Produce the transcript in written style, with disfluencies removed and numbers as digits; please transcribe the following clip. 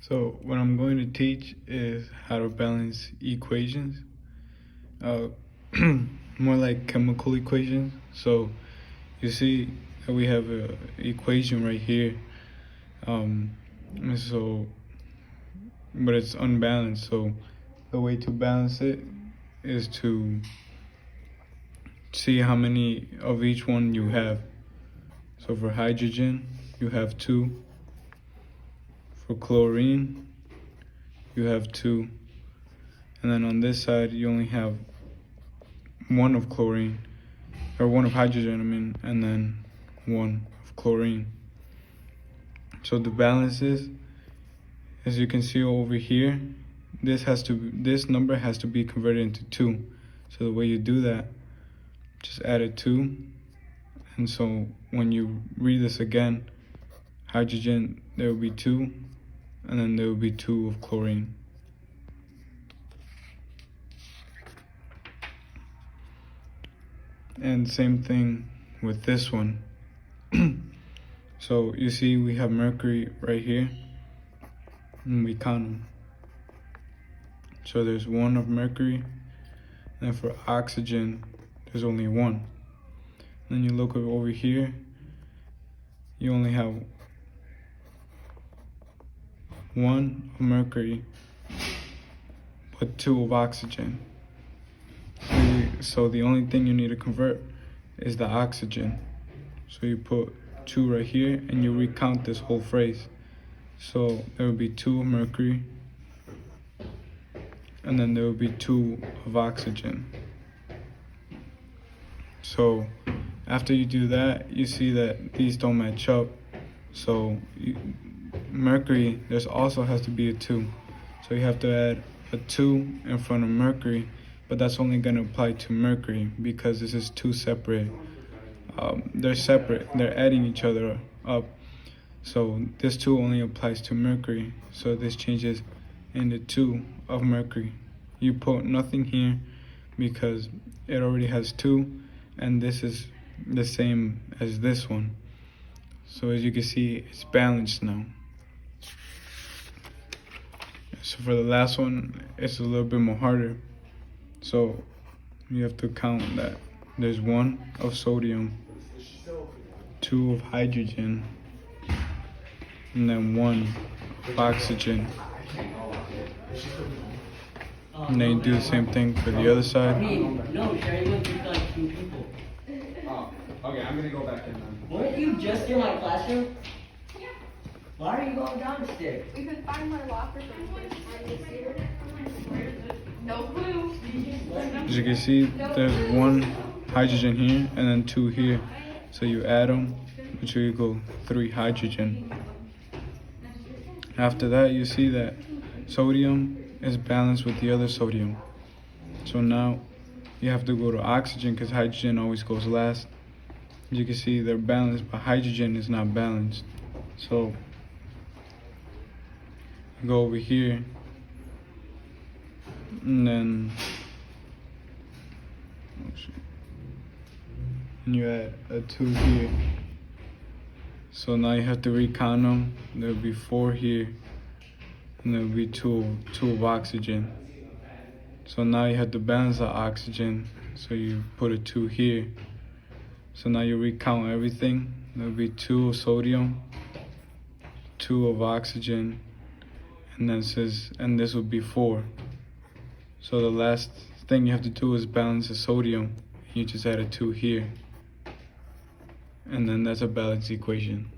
So what I'm going to teach is how to balance equations, uh, more like chemical equations. So you see that we have a equation right here, and so but it's unbalanced. So the way to balance it is to see how many of each one you have. So for hydrogen, you have 2. For chlorine, you have 2. And then on this side, you only have 1 of chlorine, or 1 of hydrogen, and then 1 of chlorine. So the balance is, as you can see over here, this number has to be converted into 2. So the way you do that, just add a 2. And so when you read this again, hydrogen, there will be 2, and then there will be 2 of chlorine. And same thing with this one. So you see we have mercury right here, and we count them. So there's 1 of mercury, and for oxygen, there's only 1. Then you look over here, you only have 1 of mercury, but 2 of oxygen. So the only thing you need to convert is the oxygen. So you put 2 right here, and you recount this whole phrase. So there will be 2 of mercury, and then there will be 2 of oxygen. So after you do that, you see that these don't match up. So mercury, there's also has to be a 2. So you have to add a 2 in front of mercury, but that's only going to apply to mercury because this is 2 separate. They're separate, they're adding each other up. So this 2 only applies to mercury. So this changes into 2 of mercury. You put nothing here because it already has 2, and this is the same as this one. So as you can see, it's balanced now. So for the last one, it's a little bit more harder. So you have to count that there's 1 of sodium, 2 of hydrogen, and then 1 of oxygen. And then you do the same thing for the other side. No, Sherry went to like 2 people. Oh, okay, I'm gonna go back in then. Weren't you just in my classroom? Yeah. Why are you going down the stairs? We could find my locker from no clue. As you can see, there's 1 hydrogen here and then 2 here. So you add them, which will equal 3 hydrogen. After that, you see that sodium is balanced with the other sodium. So now you have to go to oxygen because hydrogen always goes last. As you can see, they're balanced, but hydrogen is not balanced. So you go over here, and then you add a 2 here. So now you have to recount them. There'll be 4 here, and there'll be 2 of oxygen. So now you have to balance the oxygen. So you put a 2 here. So now you recount everything. There'll be 2 of sodium, 2 of oxygen, and then and this will be 4. So the last thing you have to do is balance the sodium. You just add a 2 here. And then that's a balanced equation.